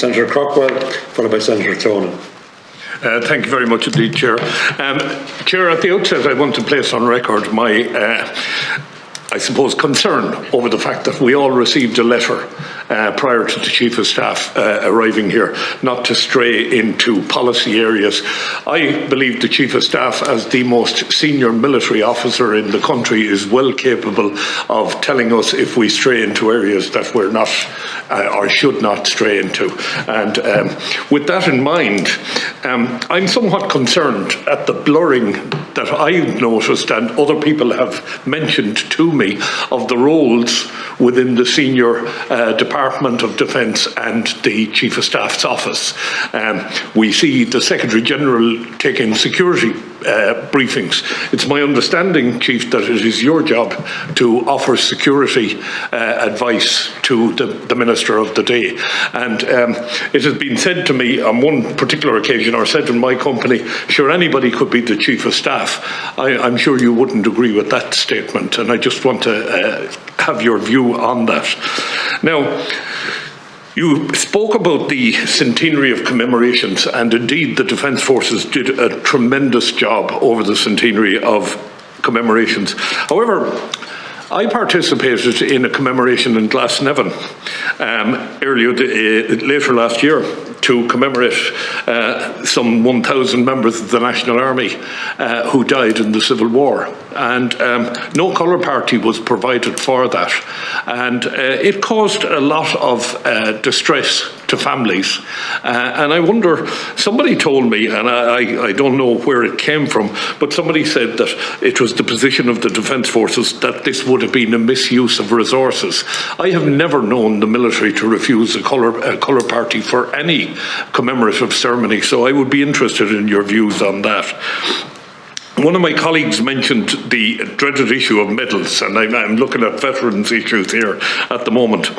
Senator Craughwell, followed by Senator Tonin. Thank you very much indeed, Chair. Chair, at the outset, I want to place on record my, I suppose, concern over the fact that we all received a letter prior to the Chief of Staff arriving here, not to stray into policy areas. I believe the Chief of Staff, as the most senior military officer in the country, is well capable of telling us if we stray into areas that we're not or should not stray into. And with that in mind, I'm somewhat concerned at the blurring that I've noticed and other people have mentioned to me of the roles within the senior Department of Defence and the Chief of Staff's office. We see the Secretary-General taking security briefings. It's my understanding, Chief, that it is your job to offer security advice to the Minister of the day. And it has been said to me on one particular occasion, or said in my company, sure, anybody could be the Chief of Staff. I'm sure you wouldn't agree with that statement, and I just want to have your view on that. Now, you spoke about the centenary of commemorations, and indeed the Defence Forces did a tremendous job over the centenary of commemorations. However, I participated in a commemoration in Glasnevin later last year to commemorate some 1,000 members of the National Army who died in the Civil War. And no colour party was provided for that. And it caused a lot of distress to families. And I wonder, somebody told me, and I don't know where it came from, but somebody said that it was the position of the Defence Forces that this would have been a misuse of resources. I have never known the military to refuse a colour party for any commemorative ceremony, so I would be interested in your views on that. One of my colleagues mentioned the dreaded issue of medals, and I'm looking at veterans' issues here at the moment.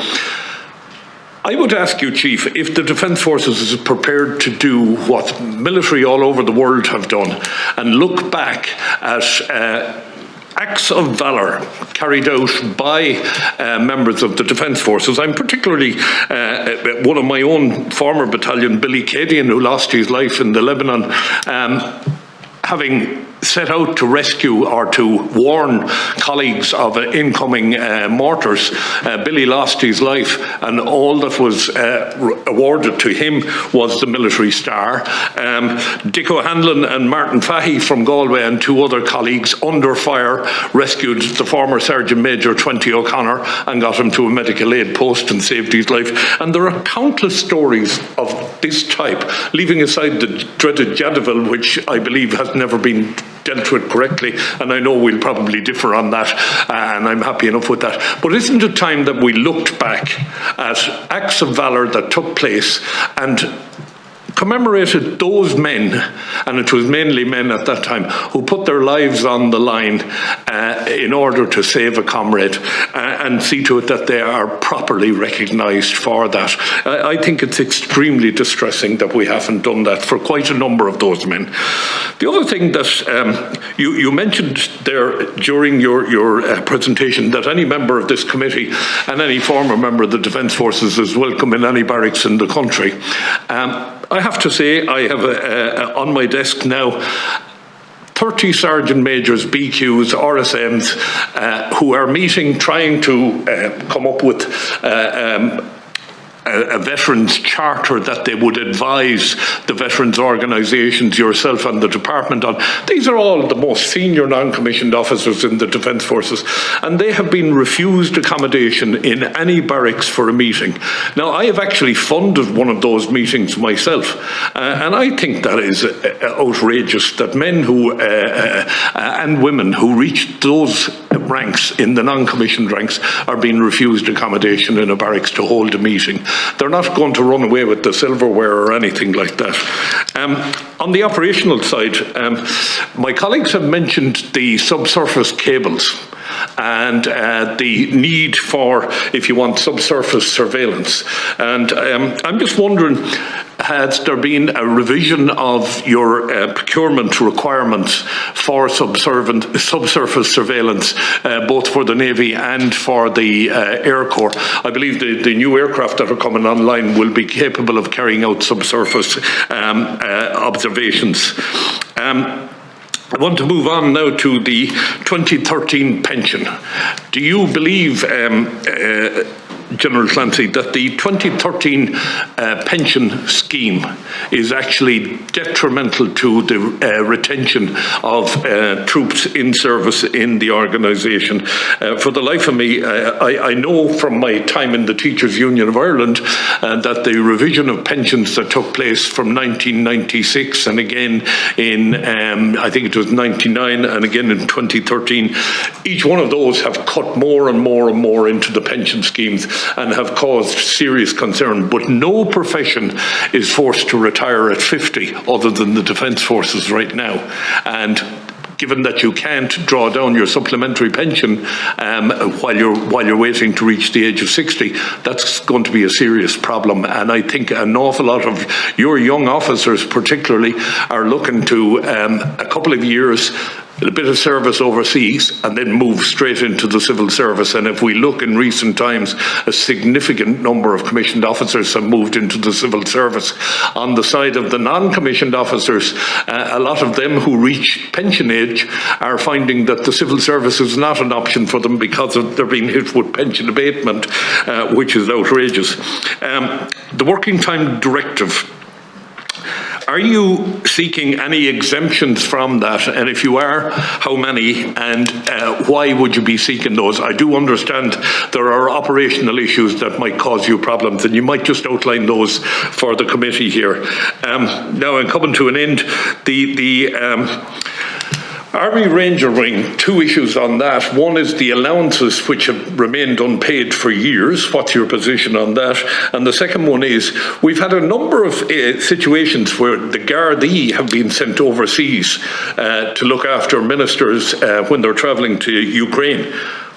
I would ask you, Chief, if the Defence Forces is prepared to do what military all over the world have done and look back at acts of valour carried out by members of the Defence Forces. I'm particularly one of my own former battalion, Billy Cadian, who lost his life in the Lebanon, having set out to rescue or to warn colleagues of incoming mortars. Billy lost his life, and all that was awarded to him was the Military Star. Dick O'Hanlon and Martin Fahy from Galway and two other colleagues under fire rescued the former Sergeant Major Twenty O'Connor and got him to a medical aid post and saved his life. And there are countless stories of this type, leaving aside the dreaded Jadaville, which I believe has never been dealt with correctly, and I know we'll probably differ on that, and I'm happy enough with that. But isn't it time that we looked back at acts of valour that took place and commemorated those men, and it was mainly men at that time, who put their lives on the line in order to save a comrade, and see to it that they are properly recognised for that. I think it's extremely distressing that we haven't done that for quite a number of those men. The other thing that you mentioned there during your presentation, that any member of this committee and any former member of the Defence Forces is welcome in any barracks in the country. I have to say, I have on my desk now 30 Sergeant Majors, BQs, RSMs who are meeting, trying to come up with a veterans charter that they would advise the veterans organisations, yourself and the department on. These are all the most senior non-commissioned officers in the Defence Forces, and they have been refused accommodation in any barracks for a meeting. Now, I have actually funded one of those meetings myself, and I think that is outrageous that men who and women who reach those ranks in the non-commissioned ranks are being refused accommodation in a barracks to hold a meeting. They're not going to run away with the silverware or anything like that. On the operational side, my colleagues have mentioned the subsurface cables and the need for, if you want, subsurface surveillance. And I'm just wondering, has there been a revision of your procurement requirements for subsurface surveillance, both for the Navy and for the Air Corps? I believe the new aircraft that are coming online will be capable of carrying out subsurface observations. I want to move on now to the 2013 pension. Do you believe, General Clancy, that the 2013 pension scheme is actually detrimental to the retention of troops in service in the organisation? For the life of me, I know from my time in the Teachers' Union of Ireland that the revision of pensions that took place from 1996 and again in, I think it was 99 and again in 2013, each one of those have cut more and more and more into the pension schemes and have caused serious concern. But no profession is forced to retire at 50 other than the Defence Forces right now. And given that you can't draw down your supplementary pension while you're waiting to reach the age of 60, that's going to be a serious problem. And I think an awful lot of your young officers particularly are looking to a couple of years, a bit of service overseas, and then move straight into the civil service. And if we look in recent times, a significant number of commissioned officers have moved into the civil service. On the side of the non-commissioned officers, a lot of them who reach pension age are finding that the civil service is not an option for them because they're being hit with pension abatement, which is outrageous. The Working Time Directive, are you seeking any exemptions from that? And if you are, how many? And why would you be seeking those? I do understand there are operational issues that might cause you problems, and you might just outline those for the committee here. Now I'm coming to an end. The Army Ranger Wing, two issues on that. One is the allowances which have remained unpaid for years. What's your position on that? And the second one is, we've had a number of situations where the Gardaí have been sent overseas to look after ministers when they're travelling to Ukraine.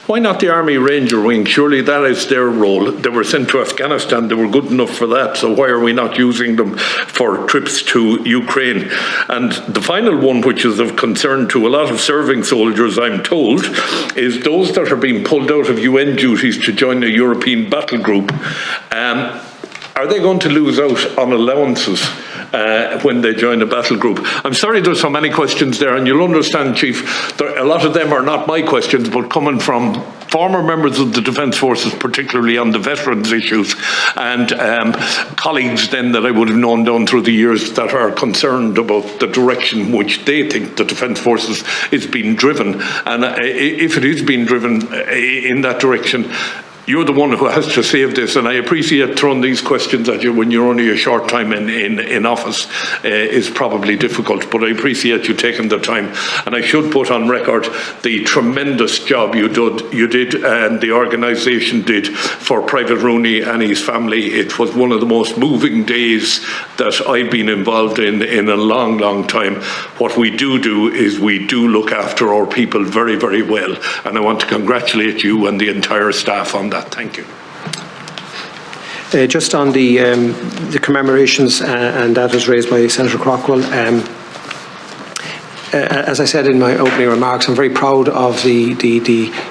Why not the Army Ranger Wing? Surely that is their role. They were sent to Afghanistan. They were good enough for that. So why are we not using them for trips to Ukraine? And the final one, which is of concern to a lot of serving soldiers, I'm told, is those that are being pulled out of UN duties to join a European battle group. Are they going to lose out on allowances when they join a battle group? I'm sorry there's so many questions there, and you'll understand, Chief, a lot of them are not my questions, but coming from former members of the Defence Forces, particularly on the veterans issues, and colleagues then that I would have known down through the years that are concerned about the direction which they think the Defence Forces is being driven. And if it is being driven in that direction, you're the one who has to save this, and I appreciate throwing these questions at you when you're only a short time in office is probably difficult, but I appreciate you taking the time. And I should put on record the tremendous job you did and the organisation did for Private Rooney and his family. It was one of the most moving days that I've been involved in a long, long time. What we do is we do look after our people very, very well, and I want to congratulate you and the entire staff on that. Thank you. Just on the commemorations, and that was raised by Senator Craughwell. As I said in my opening remarks, I'm very proud of the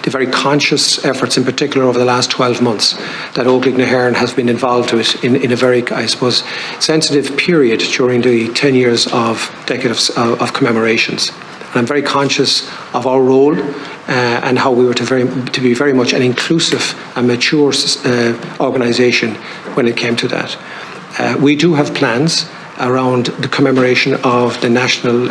very conscious efforts, in particular over the last 12 months, that Óglaigh na hÉireann has been involved with in a very, I suppose, sensitive period during the 10 years of decade of commemorations. And I'm very conscious of our role and how we were to be very much an inclusive and mature organisation when it came to that. We do have plans around the commemoration of the national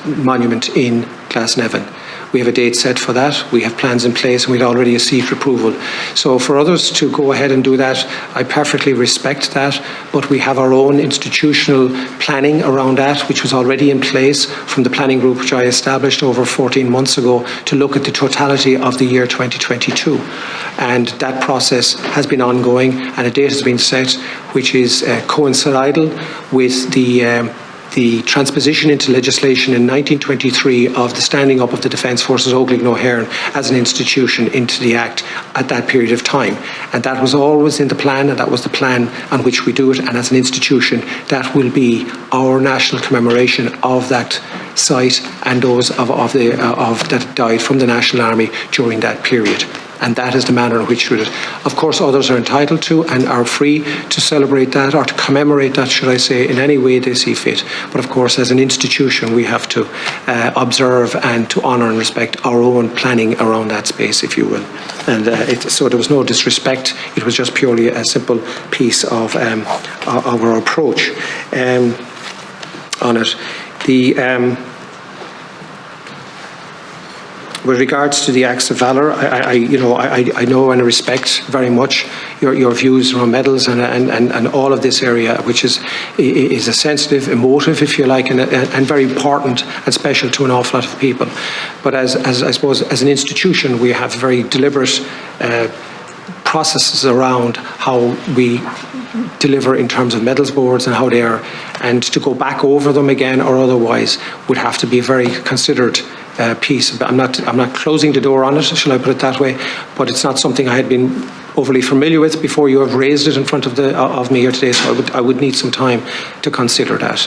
monument in Glasnevin. We have a date set for that. We have plans in place, and we've already received approval. So for others to go ahead and do that, I perfectly respect that, but we have our own institutional planning around that, which was already in place from the planning group which I established over 14 months ago to look at the totality of the year 2022. And that process has been ongoing, and a date has been set which is coincidental with the the transposition into legislation in 1923 of the standing up of the Defence Forces Oireachtas as an institution into the Act at that period of time. And that was always in the plan, and that was the plan on which we do it. And as an institution, that will be our national commemoration of that site and those that died from the National Army during that period. And that is the manner in which we do it. Of course, others are entitled to and are free to celebrate that or to commemorate that, should I say, in any way they see fit. But of course, as an institution, we have to observe and to honour and respect our own planning around that space, if you will. And so there was no disrespect. It was just purely a simple piece of our approach on it. With regards to the acts of valour, I know and respect very much your views around medals and all of this area, which is a sensitive, emotive, if you like, and very important and special to an awful lot of people. But as I suppose, as an institution, we have very deliberate processes around how we deliver in terms of medals boards and how they are, and to go back over them again or otherwise would have to be a very considered piece. I'm not closing the door on it, shall I put it that way, but it's not something I had been overly familiar with before you have raised it in front of me here today, so I would need some time to consider that.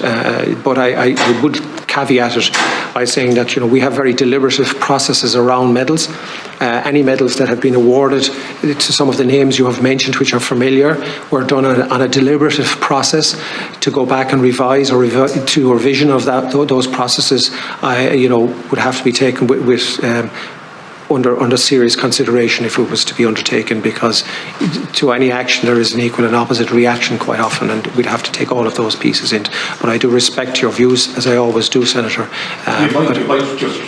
But I would caveat it by saying that we have very deliberative processes around medals. Any medals that have been awarded to some of the names you have mentioned, which are familiar, were done on a deliberative process. To go back and revise or to a revision of those processes, would have to be taken under serious consideration if it was to be undertaken, because to any action there is an equal and opposite reaction quite often, and we'd have to take all of those pieces in. But I do respect your views, as I always do, Senator. You might just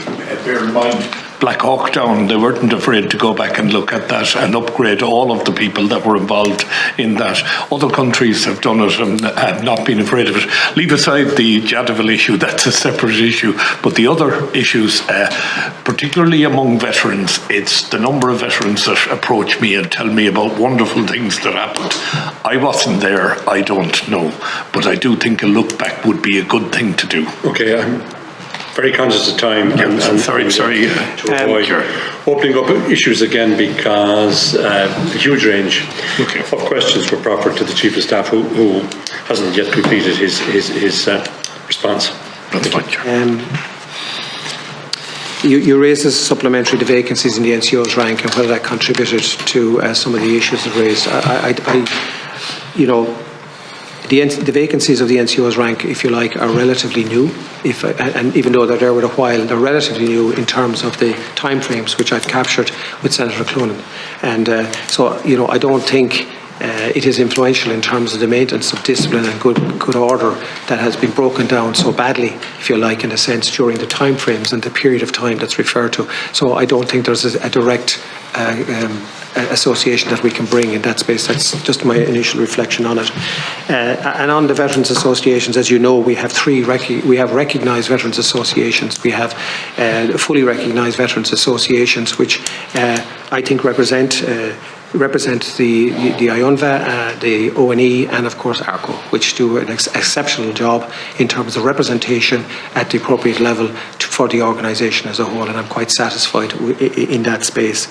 bear in mind, Black Hawk Down, they weren't afraid to go back and look at that and upgrade all of the people that were involved in that. Other countries have done it and have not been afraid of it. Leave aside the Jadaville issue, that's a separate issue. But the other issues, particularly among veterans, it's the number of veterans that approach me and tell me about wonderful things that happened. I wasn't there, I don't know. But I do think a look back would be a good thing to do. Okay, I'm very conscious of time. Sorry. To avoid opening up issues again, because a huge range of questions were proffered to the Chief of Staff, who hasn't yet completed his response. That's fine, You raised as supplementary the vacancies in the NCO's rank and whether that contributed to some of the issues that raised. The vacancies of the NCO's rank, if you like, are relatively new. And even though they're there with a while, they're relatively new in terms of the timeframes which I've captured with Senator Cloonan. And I don't think it is influential in terms of the maintenance of discipline and good order that has been broken down so badly, if you like, in a sense, during the timeframes and the period of time that's referred to. So I don't think there's a direct association that we can bring in that space. That's just my initial reflection on it. And on the Veterans Associations, as you know, we have we have recognised Veterans Associations. We have fully recognised Veterans Associations, which I think represent the IUNVA, the ONE, and of course ARCO, which do an exceptional job in terms of representation at the appropriate level for the organisation as a whole, and I'm quite satisfied in that space.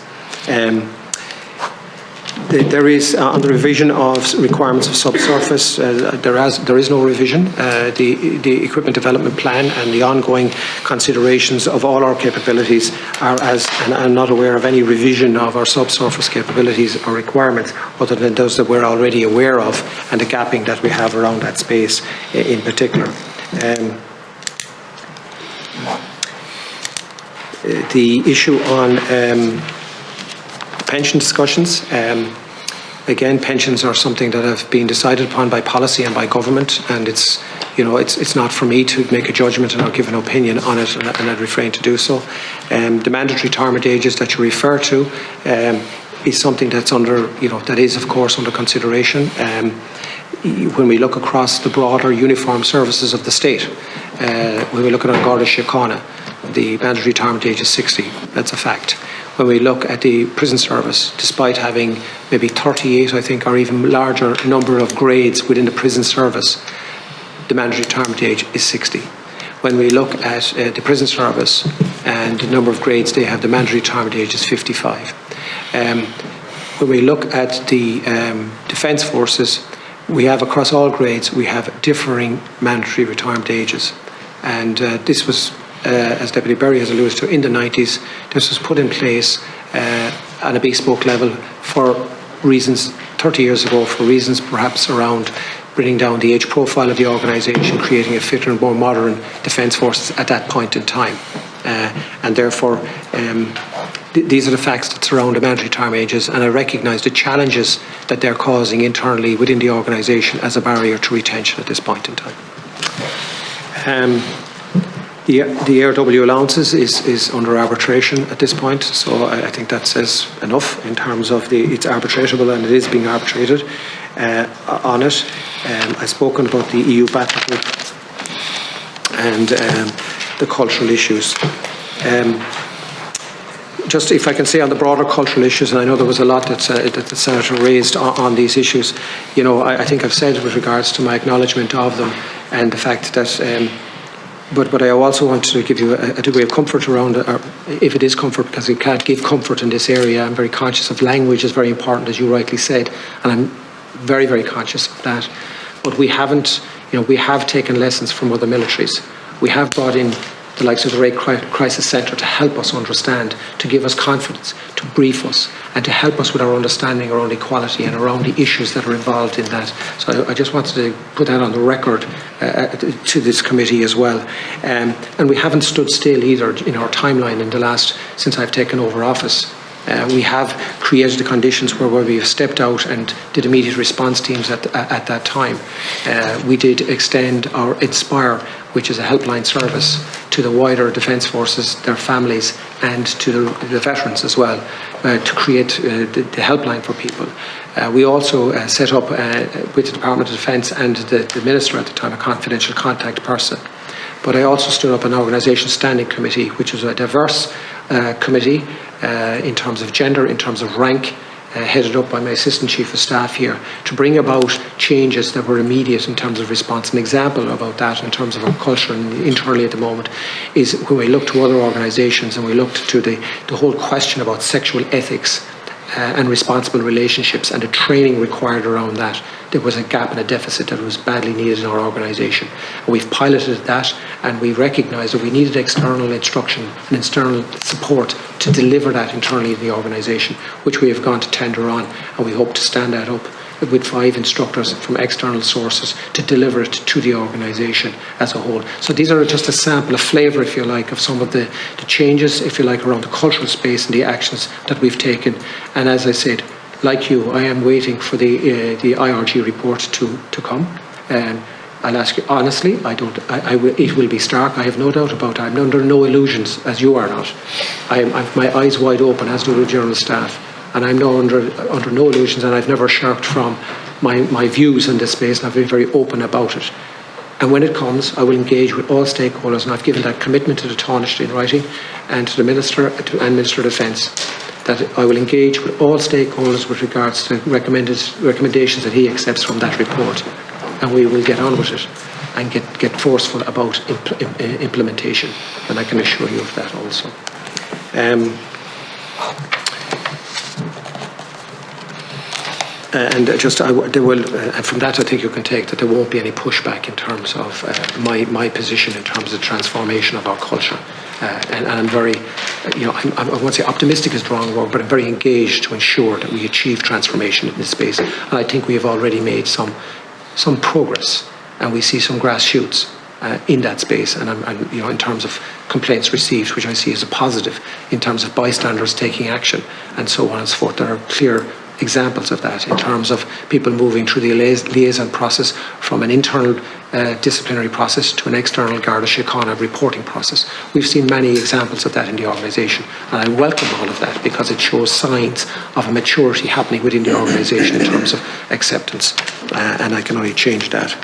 There is, on the revision of requirements of subsurface, there is no revision. The equipment development plan and the ongoing considerations of all our capabilities are and I'm not aware of any revision of our subsurface capabilities or requirements other than those that we're already aware of and the gapping that we have around that space in particular. The issue on pension discussions. Again, pensions are something that have been decided upon by policy and by government, and it's not for me to make a judgment and I'll give an opinion on it, and I'd refrain to do so. The mandatory retirement ages that you refer to is something that's that is of course under consideration. When we look across the broader uniformed services of the state, when we look at Garda Síochána, the mandatory retirement age is 60. That's a fact. When we look at the prison service, despite having maybe 38, I think, or even larger number of grades within the prison service, the mandatory retirement age is 60. When we look at the prison service and the number of grades they have, the mandatory retirement age is 55. When we look at the Defence Forces, we have across all grades, we have differing mandatory retirement ages. And this was, as Deputy Berry has alluded to, in the 90s, this was put in place on a bespoke level for reasons 30 years ago, for reasons perhaps around bringing down the age profile of the organisation, creating a fitter and more modern Defence Forces at that point in time. And therefore, these are the facts that surround the mandatory retirement ages, and I recognise the challenges that they're causing internally within the organisation as a barrier to retention at this point in time. The ARW allowances is under arbitration at this point, so I think that says enough in terms of it's arbitratable, and it is being arbitrated on it. I've spoken about the EU battle group and the cultural issues. Just if I can say on the broader cultural issues, and I know there was a lot that the Senator raised on these issues, I think I've said with regards to my acknowledgement of them and the fact that, but I also want to give you a degree of comfort around it, or if it is comfort, because we can't give comfort in this area. I'm very conscious of language is very important, as you rightly said, and I'm very, very conscious of that. But we haven't, we have taken lessons from other militaries. We have brought in the likes of the Rape Crisis Centre to help us understand, to give us confidence, to brief us, and to help us with our understanding around equality and around the issues that are involved in that. So I just wanted to put that on the record to this committee as well. And we haven't stood still either in our timeline in the last, since I've taken over office. We have created the conditions where we have stepped out and did immediate response teams at that time. We did extend our Inspire, which is a helpline service, to the wider Defence Forces, their families, and to the veterans as well, to create the helpline for people. We also set up with the Department of Defence and the Minister at the time a confidential contact person. But I also stood up an organisation standing committee, which was a diverse committee in terms of gender, in terms of rank, headed up by my Assistant Chief of Staff here, to bring about changes that were immediate in terms of response. An example about that in terms of our culture and internally at the moment is when we look to other organisations and we looked to the whole question about sexual ethics and responsible relationships and the training required around that. There was a gap and a deficit that was badly needed in our organisation. And we've piloted that, and we recognised that we needed external instruction and external support to deliver that internally in the organisation, which we have gone to tender on, and we hope to stand that up with 5 instructors from external sources to deliver it to the organisation as a whole. So these are just a sample, a flavour, if you like, of some of the changes, if you like, around the cultural space and the actions that we've taken. And as I said, like you, I am waiting for the IRG report to come. I'll ask you honestly, it will be stark, I have no doubt about it. I'm under no illusions, as you are not. I've my eyes wide open, as do the General Staff. And I'm under no illusions, and I've never shirked from my views in this space, and I've been very open about it. And when it comes, I will engage with all stakeholders, and I've given that commitment to the Taoiseach in writing and to the Minister and Minister of Defence, that I will engage with all stakeholders with regards to recommendations that he accepts from that report. And we will get on with it and get forceful about implementation. And I can assure you of that also. And from that, I think you can take that there won't be any pushback in terms of my position in terms of transformation of our culture. And I'm very, I won't say optimistic is the wrong word, but I'm very engaged to ensure that we achieve transformation in this space. And I think we have already made some progress, and we see some grass shoots in that space. And in terms of complaints received, which I see as a positive, in terms of bystanders taking action, and so on and so forth, there are clear examples of that in terms of people moving through the liaison process from an internal disciplinary process to an external Garda Síochána reporting process. We've seen many examples of that in the organisation, and I welcome all of that because it shows signs of a maturity happening within the organisation in terms of acceptance, and I can only change that.